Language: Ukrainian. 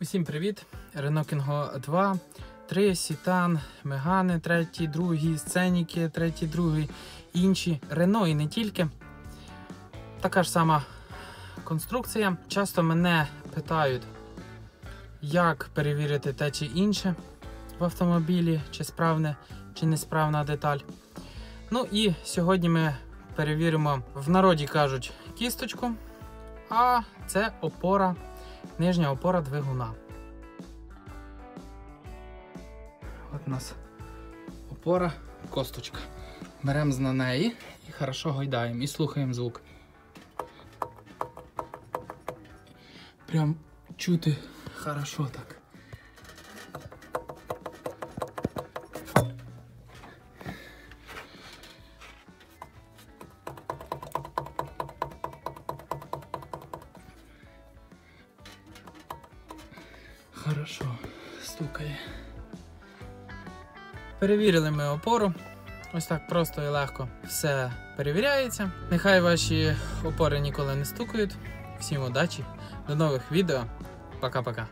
Усім привіт! Renault Kangoo 2, 3, Сітан, Мегани, 3, 2, Сценіки, 3, 2, інші. Renault і не тільки. Така ж сама конструкція. Часто мене питають, як перевірити те чи інше в автомобілі, чи справне, чи несправна деталь. Ну і сьогодні ми перевіримо, в народі кажуть, кісточку, а це опора, нижня опора двигуна. От у нас опора, косточка. Беремо на неї і хорошо гойдаємо і слухаємо звук. Прям чути хорошо так. Хорошо стукає. Перевірили ми опору. Ось так просто і легко все перевіряється. Нехай ваші опори ніколи не стукають. Всім удачі, до нових відео. Пока-пока.